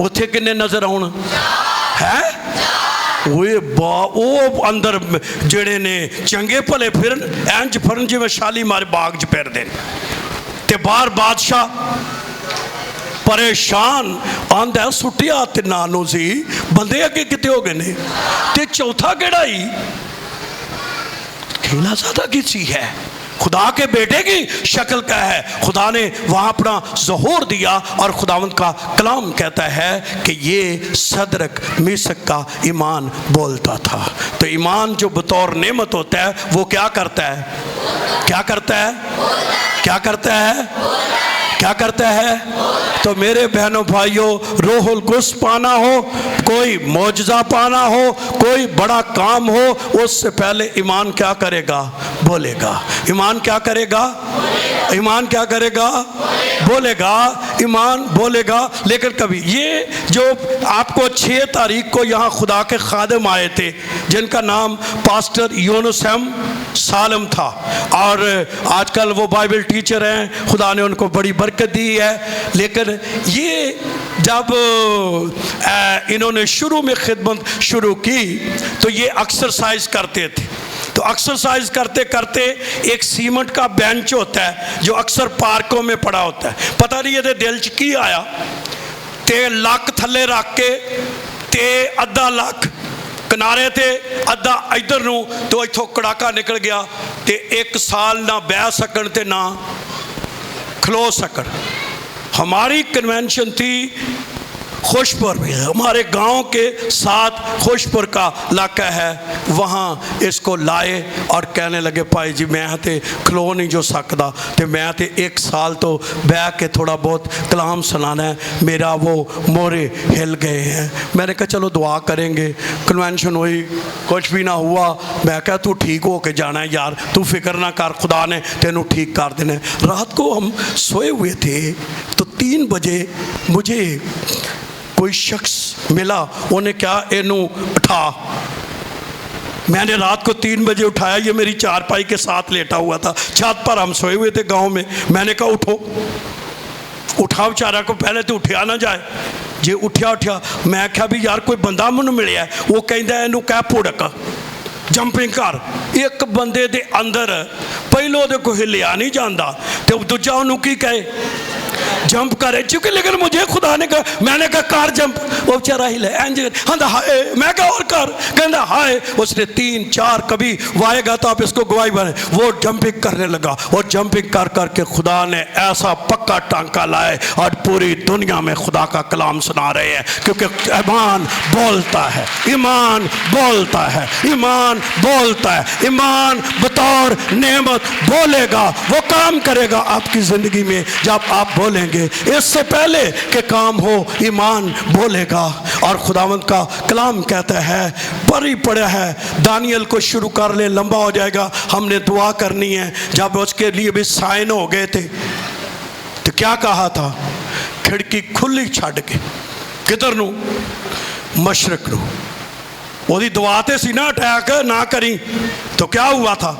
اتھے کنے نظر آنا ہے وہ اندر جڑے نے چنگے پلے پھرن اینج پھرن جی میں شالی مارے باغ جو پیر دین تے بار بادشاہ پریشان آندہ سٹیا تے نانو سی بندے اگے کتے ہو گئے نے تے چوتھا کیڑا ہی کھیلا زیادہ کسی ہے، خدا کے بیٹے کی شکل کا ہے۔ خدا نے وہاں اپنا ظہور دیا، اور خداوند کا کلام کہتا ہے کہ یہ صدرک میثق کا ایمان بولتا تھا۔ تو ایمان جو بطور نعمت ہوتا ہے وہ کیا کرتا ہے؟ کیا کرتا ہے؟ کیا کرتا ہے؟ کیا کرتا ہے؟ تو میرے بہنوں بھائیوں، روح القدس پانا ہو، کوئی معجزہ پانا ہو، کوئی بڑا کام ہو، اس سے پہلے ایمان کیا کرے گا؟ بولے گا۔ ایمان کیا کرے گا؟ ایمان کیا کرے گا؟ بولے گا۔ ایمان بولے گا۔ لیکن کبھی یہ جو آپ کو 6 تاریخ کو یہاں خدا کے خادم آئے تھے جن کا نام پاسٹر یونس ایم سالم تھا، اور آج کل وہ بائبل ٹیچر ہیں، خدا نے ان کو بڑی برکت دی ہے، لیکن یہ جب انہوں نے شروع میں خدمت شروع کی تو یہ ایکسرسائز کرتے تھے۔ تو ایکسرسائز کرتے کرتے ایک سیمنٹ کا بینچ ہوتا ہے جو اکثر پارکوں میں پڑا ہوتا ہے، پتہ نہیں یہ دل چ کی آیا تے لاکھ تھلے رکھ کے تے ادھا لاکھ کنارے تھے ادھا ادھر نو، تو ایتھوں کڑاکا نکل گیا تے 1 سال نہ بہ سکن تے نہ کھلو سکن۔ ہماری کنونشن تھی خوشپور میں، ہمارے گاؤں کے ساتھ خوشپور کا علاقہ ہے، وہاں اس کو لائے اور کہنے لگے پائی جی میں تے کھلو نہیں جو سکتا تے میں تے 1 سال تو بہ کے تھوڑا بہت کلام سنانا ہے، میرا وہ مورے ہل گئے ہیں۔ میں نے کہا چلو دعا کریں گے، کنونشن ہوئی، کچھ بھی نہ ہوا، میں کہا تو ٹھیک ہو کے جانا ہے یار، تو فکر نہ کر، خدا نے تینوں ٹھیک کر دینا ہے۔ رات کو ہم سوئے ہوئے تھے تو 3 بجے مجھے کوئی شخص ملا، انہیں کیا اینوں اٹھا، میں نے رات کو 3 بجے اٹھایا، یہ میری چارپائی کے ساتھ لیٹا ہوا تھا، چھت پر ہم سوئے ہوئے تھے گاؤں میں نے کہا اٹھو، اٹھا بیچارہ کو، پہلے تو اٹھیا نہ جائے جی، اٹھیا میں کہا بھی یار کوئی بندہ منو ملیا ہے، وہ کہندا ہے اینوں کہہ پھڑک جمپنگ کر، ایک بندے دے اندر پہلو دے کو ہلیا نہیں جاندا تے دوجا انہوں کی کہے جمپ کرے، چونکہ لیکن مجھے خدا نے کہا، میں نے کہا کار جمپ، وہ بیچارہ ہلے ہندا ہائے، میں کہا اور کر، کہندا ہائے، اس نے 3 4 کبھی وائے گا تو آپ اس کو گواہی بنے، وہ جمپنگ کرنے لگا، اور جمپنگ کر کے خدا نے ایسا پکا ٹانکا لائے اور پوری دنیا میں خدا کا کلام سنا رہے ہیں، کیونکہ ایمان بولتا ہے، ایمان بولتا ہے، ایمان بولتا ہے، ایمان بطور نعمت بولے گا، وہ کام کرے گا آپ کی زندگی میں جب آپ بولیں گے۔ اس سے پہلے کہ کام ہو ایمان بولے گا، اور خداوند کا کلام کہتا ہے، پڑھی پڑھا ہے، دانیل کو شروع کر لے، لمبا ہو جائے گا، ہم نے دعا کرنی ہے۔ جب اس کے لیے بھی سائن ہو گئے تھے تو کیا کہا تھا؟ کھڑکی کھلی چھڑ کے کدھر نو؟ مشرق نو۔ وہی دعا تے سی نا اٹیک نہ کریں، تو کیا ہوا تھا؟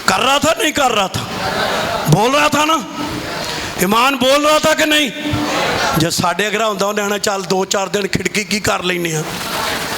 کر رہا تھا نہیں کر رہا تھا؟ بول رہا تھا نا؟ ایمان بول رہا تھا کہ نہیں؟ جب ساڑھے اگر ہوندہ انہیں آنا چال 2 4 دن کھڑکی کی کر لینے ہیں،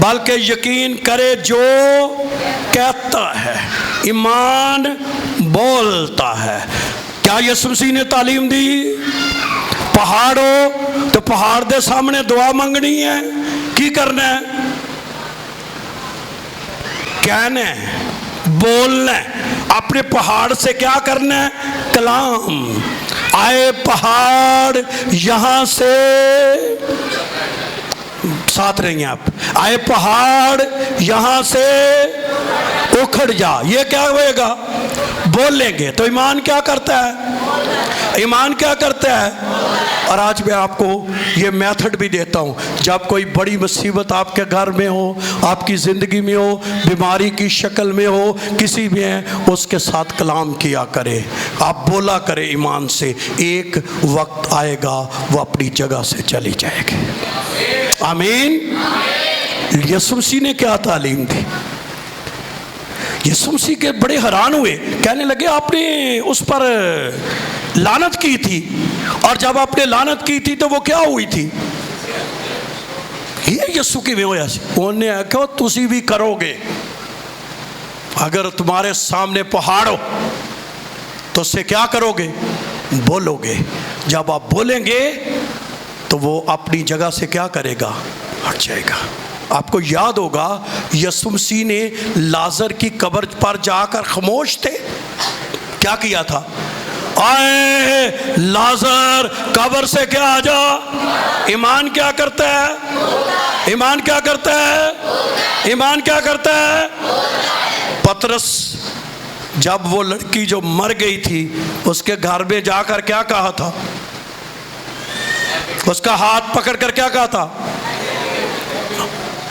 بلکہ یقین کرے جو کہتا ہے۔ ایمان بولتا ہے۔ کیا یسوع مسیح نے تعلیم دی؟ پہاڑ ہو تو پہاڑ دے سامنے دعا منگنی ہے، کی کرنا ہے؟ کہنا ہے، بولنا ہے۔ اپنے پہاڑ سے کیا کرنا ہے؟ کلام۔ آئے پہاڑ یہاں سے، ساتھ رہیں آپ، آئے پہاڑ یہاں سے اکھڑ جا۔ یہ کیا ہوئے گا؟ بولیں گے۔ تو ایمان کیا کرتا ہے؟ ایمان کیا کرتا ہے؟ اور آج میں آپ کو یہ میتھڈ بھی دیتا ہوں، جب کوئی بڑی مصیبت آپ کے گھر میں ہو، آپ کی زندگی میں ہو، بیماری کی شکل میں ہو، کسی میں، اس کے ساتھ کلام کیا کرے، آپ بولا کرے ایمان سے۔ ایک وقت آئے گا وہ اپنی جگہ سے چلی جائے گی۔ آمین۔ یسوع مسیح نے کیا تعلیم دی؟ یسوع مسیح کے بڑے حیران ہوئے، کہنے لگے آپ نے اس پر لعنت کی تھی، اور جب آپ نے لعنت کی تھی تو وہ کیا ہوئی تھی؟ یہ یسوع کی میں ہویا سی۔ انہوں نے کہا تسی بھی کرو گے، اگر تمہارے سامنے پہاڑ ہو تو اس سے کیا کرو گے؟ بولو گے۔ جب آپ بولیں گے تو وہ اپنی جگہ سے کیا کرے گا؟ ہٹ جائے گا۔ آپ کو یاد ہوگا یسوع مسیح نے لازر کی قبر پر جا کر خاموش تھے، کیا کیا تھا؟ آئے لازر قبر سے کیا آ جا۔ ایمان کیا کرتا ہے؟ ایمان کیا کرتا ہے؟ ایمان کیا کرتا ہے؟ پترس جب وہ لڑکی جو مر گئی تھی اس کے گھر میں جا کر کیا کہا تھا؟ اس کا ہاتھ پکڑ کر کیا کہا تھا؟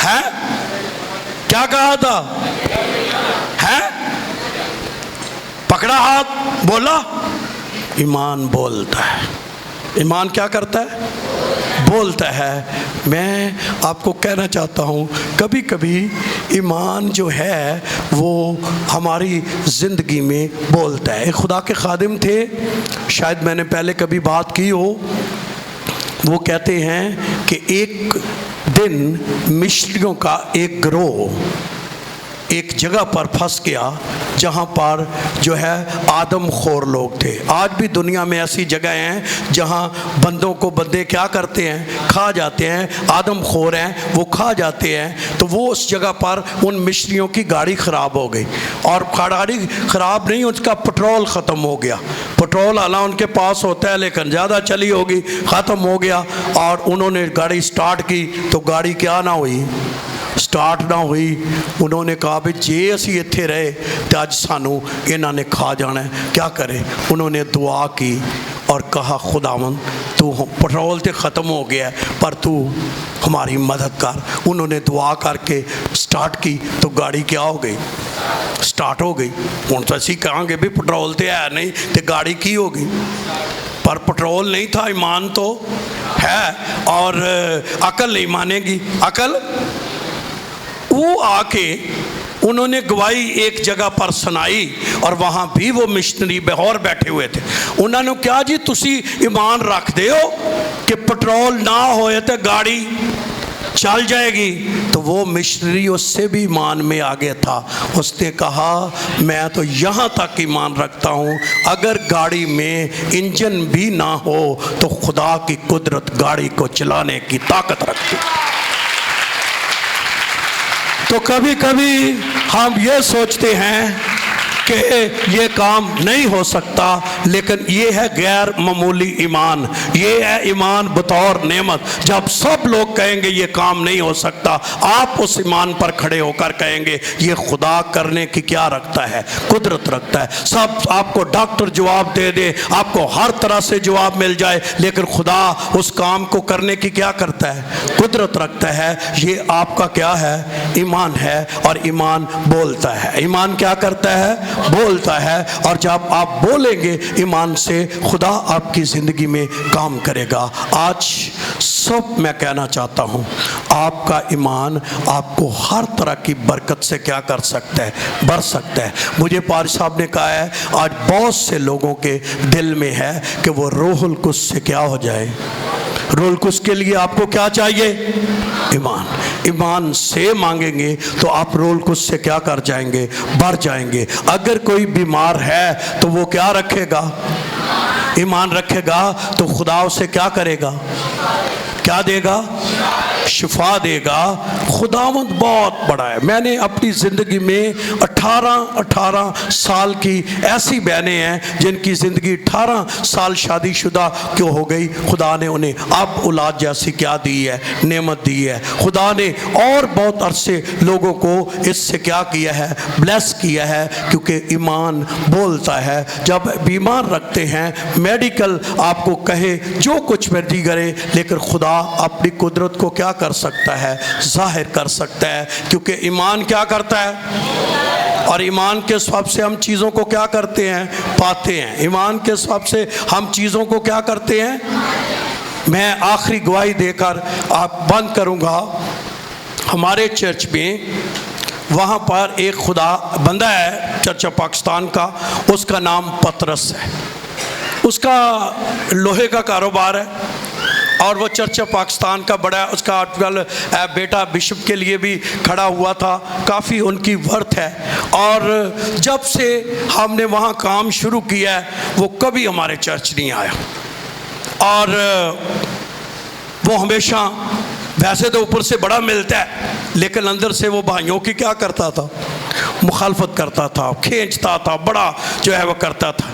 ہے کیا کہا تھا؟ ہے پکڑا ہاتھ، بولا۔ ایمان بولتا ہے۔ ایمان کیا کرتا ہے؟ بولتا ہے۔ میں آپ کو کہنا چاہتا ہوں کبھی کبھی ایمان جو ہے وہ ہماری زندگی میں بولتا ہے۔ ایک خدا کے خادم تھے، شاید میں نے پہلے کبھی بات کی ہو، وہ کہتے ہیں کہ ایک دن مشنریوں کا ایک گروہ ایک جگہ پر پھنس گیا جہاں پر جو ہے آدم خور لوگ تھے۔ آج بھی دنیا میں ایسی جگہیں ہیں جہاں بندوں کو بندے کیا کرتے ہیں؟ کھا جاتے ہیں۔ آدم خور ہیں، وہ کھا جاتے ہیں۔ تو وہ اس جگہ پر ان مشنریوں کی گاڑی خراب ہو گئی، اور گاڑی خراب نہیں، اس کا پٹرول ختم ہو گیا۔ پٹرول حالانکہ ان کے پاس ہوتا ہے لیکن زیادہ چلی ہوگی، ختم ہو گیا، اور انہوں نے گاڑی سٹارٹ کی تو گاڑی کیا نہ ہوئی؟ سٹارٹ نہ ہوئی۔ انہوں نے کہا بھی جے اسی اتھے رہے تو اج سانو انہوں نے کھا جانا ہے، کیا کرے؟ انہوں نے دعا کی اور کہا خداوند تو پٹرول تے ختم ہو گیا ہے پر تو ہماری مدد کر۔ انہوں نے دعا کر کے سٹارٹ کی تو گاڑی کیا ہو گئی؟ سٹارٹ ہو گئی۔ ہوں تو اسی کہاں گے بھی پٹرول تے ہے نہیں تو گاڑی کی ہوگی، پر پٹرول نہیں تھا، ایمان تو ہے، اور عقل نہیں مانے گی۔ عقل وہ آ کے انہوں نے گواہی ایک جگہ پر سنائی، اور وہاں بھی وہ مشنری بہور بیٹھے ہوئے تھے۔ انہوں نے کیا جی تسی ایمان رکھ دے ہو کہ پٹرول نہ ہوئے تو گاڑی چل جائے گی؟ تو وہ مشنری اس سے بھی ایمان میں آگے تھا، اس نے کہا میں تو یہاں تک ایمان رکھتا ہوں اگر گاڑی میں انجن بھی نہ ہو تو خدا کی قدرت گاڑی کو چلانے کی طاقت رکھتی۔ تو کبھی کبھی ہم یہ سوچتے ہیں کہ یہ کام نہیں ہو سکتا، لیکن یہ ہے غیر معمولی ایمان، یہ ہے ایمان بطور نعمت۔ جب سب لوگ کہیں گے یہ کام نہیں ہو سکتا، آپ اس ایمان پر کھڑے ہو کر کہیں گے یہ خدا کرنے کی کیا رکھتا ہے؟ قدرت رکھتا ہے۔ سب آپ کو ڈاکٹر جواب دے دے، آپ کو ہر طرح سے جواب مل جائے، لیکن خدا اس کام کو کرنے کی کیا کرتا ہے؟ قدرت رکھتا ہے۔ یہ آپ کا کیا ہے؟ ایمان ہے، اور ایمان بولتا ہے۔ ایمان کیا کرتا ہے؟ بولتا ہے، اور جب آپ بولیں گے ایمان سے خدا آپ کی زندگی میں کام کرے گا۔ آج سب میں کہنا چاہتا ہوں آپ کا ایمان آپ کو ہر طرح کی برکت سے کیا کر سکتا ہے؟ بھر سکتا ہے۔ مجھے پاری صاحب نے کہا ہے آج بہت سے لوگوں کے دل میں ہے کہ وہ روح القدس سے کیا ہو جائے۔ روح القدس کے لیے آپ کو کیا چاہیے؟ ایمان۔ ایمان سے مانگیں گے تو آپ رول کو اس سے کیا کر جائیں گے؟ بڑھ جائیں گے۔ اگر کوئی بیمار ہے تو وہ کیا رکھے گا؟ ایمان رکھے گا تو خدا اسے کیا کرے گا؟ کیا دے گا؟ شفا دے گا۔ خداوند بہت بڑا ہے۔ میں نے اپنی زندگی میں 18 سال کی ایسی بہنیں ہیں جن کی زندگی 18 سال شادی شدہ کیوں ہو گئی، خدا نے انہیں اب اولاد جیسی کیا دی ہے؟ نعمت دی ہے۔ خدا نے اور بہت عرصے لوگوں کو اس سے کیا کیا ہے؟ بلیس کیا ہے، کیونکہ ایمان بولتا ہے۔ جب بیمار رکھتے ہیں، میڈیکل آپ کو کہے جو کچھ مرضی کرے، لیکن خدا اپنی قدرت کو کیا کر سکتا ہے؟ ظاہر کر سکتا ہے، کیونکہ ایمان کیا کرتا ہے؟ اور ایمان کے سبب سے ہم چیزوں کو کیا کرتے ہیں؟ پاتے ہیں۔ ایمان کے سبب سے ہم چیزوں کو کیا کرتے ہیں؟ میں آخری گواہی دے کر آپ بند کروں گا۔ ہمارے چرچ میں وہاں پر ایک خدا بندہ ہے چرچ پاکستان کا، اس کا نام پطرس ہے۔ اس کا لوہے کا کاروبار ہے اور وہ چرچ پاکستان کا بڑا، اس کا بیٹا بشپ کے لیے بھی کھڑا ہوا تھا، کافی ان کی ورتھ ہے۔ اور جب سے ہم نے وہاں کام شروع کیا ہے وہ کبھی ہمارے چرچ نہیں آیا، اور وہ ہمیشہ ویسے تو اوپر سے بڑا ملتا ہے لیکن اندر سے وہ بھائیوں کی کیا کرتا تھا؟ مخالفت کرتا تھا، کھینچتا تھا، بڑا جو ہے وہ کرتا تھا۔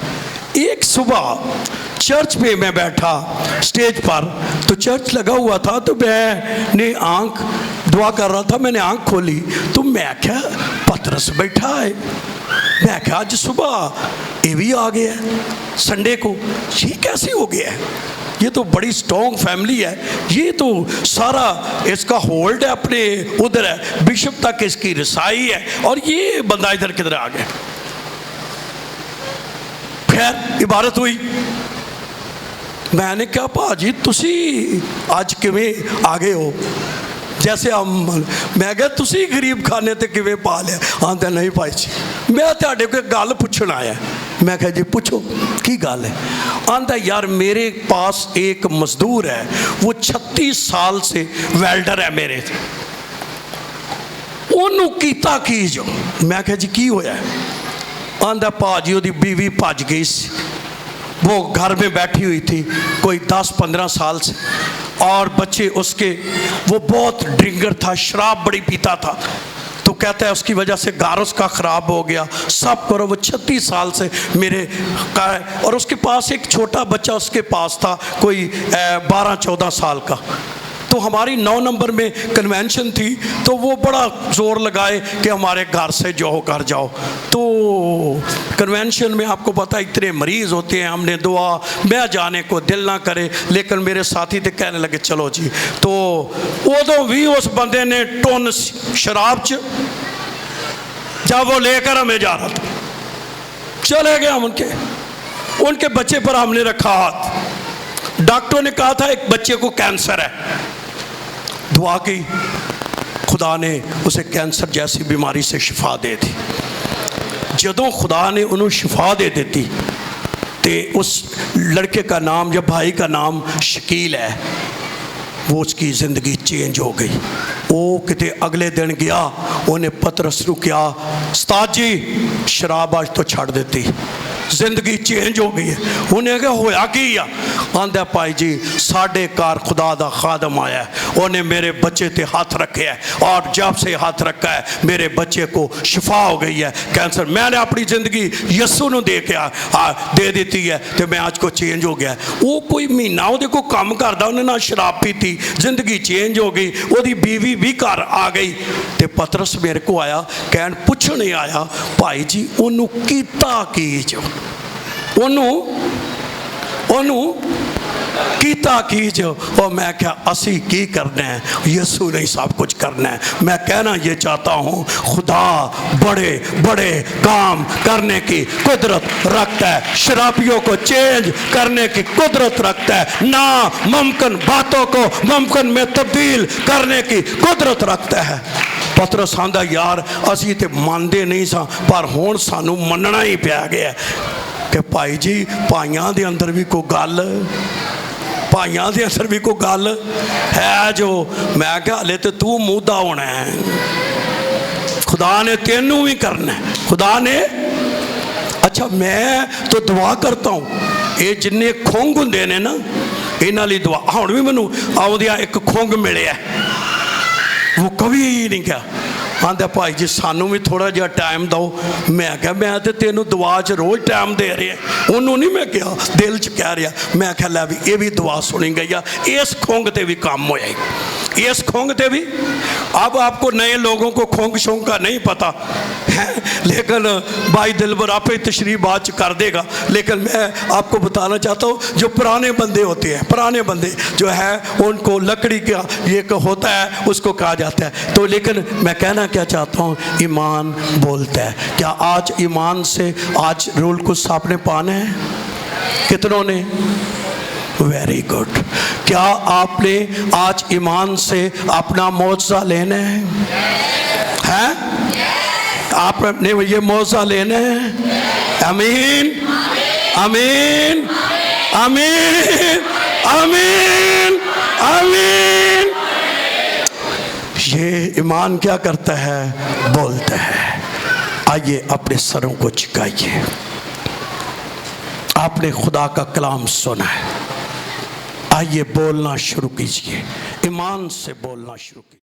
ایک صبح چرچ پہ میں بیٹھا سٹیج پر، تو چرچ لگا ہوا تھا، تو میں نے آنکھ دعا کر رہا تھا، میں نے آنکھ کھولی تو میں کیا پطرس بیٹھا ہے۔ میں کہا آج صبح یہ بھی آ گیا ہے سنڈے کو، یہ کیسے ہو گیا ہے؟ یہ تو بڑی سٹرونگ فیملی ہے، یہ تو سارا اس کا ہولڈ ہے اپنے ادھر ہے، بشپ تک اس کی رسائی ہے، اور یہ بندہ ادھر کدھر آ گیا؟ خیر عبارت ہوئی۔ میں نے کہا پاجی تسی آج کیویں آگے ہو؟ جیسے میں کہا تسی غریب کھانے تے کیویں پا لیا؟ آندا نہیں پائی جی، میں تہاڈے کوئی گل پوچھن آیا۔ میں کہا جی پوچھو کی گل ہے؟ آندا یار میرے پاس ایک مزدور ہے، وہ 36 سال سے ویلڈر ہے میرے، انہوں کیتا کی جو؟ میں کہا جی کی ہویا ہے؟ آندا پاجی وہ دی بیوی پاج گئی سی، وہ گھر میں بیٹھی ہوئی تھی کوئی 10-15 سال سے، اور بچے اس کے، وہ بہت ڈرنگر تھا، شراب بڑی پیتا تھا، تو کہتا ہے اس کی وجہ سے گھر اس کا خراب ہو گیا، سب کرو۔ وہ 36 سال سے میرے، اور اس کے پاس ایک چھوٹا بچہ اس کے پاس تھا کوئی 12-14 سال کا۔ تو ہماری 9 نمبر میں کنونشن تھی، تو وہ بڑا زور لگائے کہ ہمارے گھر سے جو ہو کر جاؤ۔ تو کنونشن میں آپ کو پتہ اتنے مریض ہوتے ہیں، ہم نے دعا، میں جانے کو دل نہ کرے، لیکن میرے ساتھی تھے کہنے لگے چلو جی۔ تو ادو بھی اس بندے نے ٹون شراب جب وہ لے کر ہمیں جا رہا تھا، چلے گئے ہم ان کے بچے پر ہم نے رکھا ہاتھ۔ ڈاکٹروں نے کہا تھا ایک بچے کو کینسر ہے، دعا کی، خدا نے اسے کینسر جیسی بیماری سے شفا دے دی۔ جدوں خدا نے انہوں شفا دے دیتی تے اس لڑکے کا نام یا بھائی کا نام شکیل ہے، وہ اس کی زندگی چینج ہو گئی۔ وہ کتے اگلے دن گیا، انہیں پطرس رو کیا، استاد جی شراب آج تو چھڑ دیتی، زندگی چینج ہو گئی ہے۔ انہیں کہا ہویا کی؟ آندہ پائی جی ساڑھے کار خدا دا خادم آیا ہے، انہیں میرے بچے تے ہاتھ رکھے ہے، اور جب سے ہاتھ رکھا ہے میرے بچے کو شفا ہو گئی ہے کینسر۔ میں نے اپنی زندگی یسو نو دے دیتی ہے تو میں آج کو چینج ہو گیا ہے۔ وہ کوئی مہینہ وہ دیکھو کام کردا، انہیں نہ شراب پیتی، زندگی چینج ہو گئی، وہ دی بیوی بھی گھر آ گئی۔ تے پطرس میرے کو آیا، کہن پوچھنے آیا بھائی جی انہوں کیتا کی جو؟ انہوں کیتا کی جو؟ اور میں کہا اسی کی کرنا ہے، یسو نے سب کچھ کرنا ہے۔ میں کہنا یہ چاہتا ہوں خدا بڑے بڑے کام کرنے کی قدرت رکھتا ہے، شرابیوں کو چینج کرنے کی قدرت رکھتا ہے، ناممکن باتوں کو ممکن میں تبدیل کرنے کی قدرت رکھتا ہے۔ پطرس آندا یار اسی تے ماندے نہیں سا، پر ہون سانو مننا ہی پیا گیا کہ بھائی جی پائیاں دے اندر بھی کوئی گل، بھائیاں دے اندر بھی کوئی گل ہے جو میں کہ ہلے تے تو مودا ہونا ہے، خدا نے تینوں بھی کرنا ہے، خدا نے۔ اچھا میں تو دعا کرتا ہوں، یہ جننے کھونگ ہوندے نے نا انہاں لئی دعا، ہن بھی مینوں آؤندیا ایک کھونگ ملیا ہے، وہ کبھی نہیں کیا آندھا بھائی جی سانوں بھی تھوڑا جہا ٹائم دو۔ میں کہا میں تے تینوں دعا چ روز ٹائم دے رہے ہیں، انہوں نہیں میں کہا دل چ کہہ رہا، میں کہا لے بھی یہ بھی دعا سنی گئی ہے، اس کھونگ تے بھی کام ہویا ہے، اس کھونگ تے بھی۔ اب آپ کو نئے لوگوں کو کھونگ شونگ کا نہیں پتا ہے، لیکن بھائی دلبر آپ ہی تشریح بات کر دے گا، لیکن میں آپ کو بتانا چاہتا ہوں جو پرانے بندے ہوتے ہیں، پرانے بندے جو ہے ان کو لکڑی کا یہ ہوتا ہے اس کو کہا جاتا ہے۔ تو لیکن میں کہنا کیا چاہتا ہوں، ایمان بولتا ہے۔ کیا آج ایمان سے آج رول کو صاحب نے پانا ہے؟ کتنوں نے؟ Very good. کیا آپ نے آج ایمان سے اپنا معجزہ لینا ہے؟ ہیں؟ آپ نے یہ معجزہ لینا ہے؟ آمین آمین آمین آمین آمین۔ یہ ایمان کیا کرتا ہے؟ بولتا ہے۔ آئیے اپنے سروں کو جھکائیے، آپ نے خدا کا کلام سنا ہے، آئیے بولنا شروع کیجئے، ایمان سے بولنا شروع کیجئے۔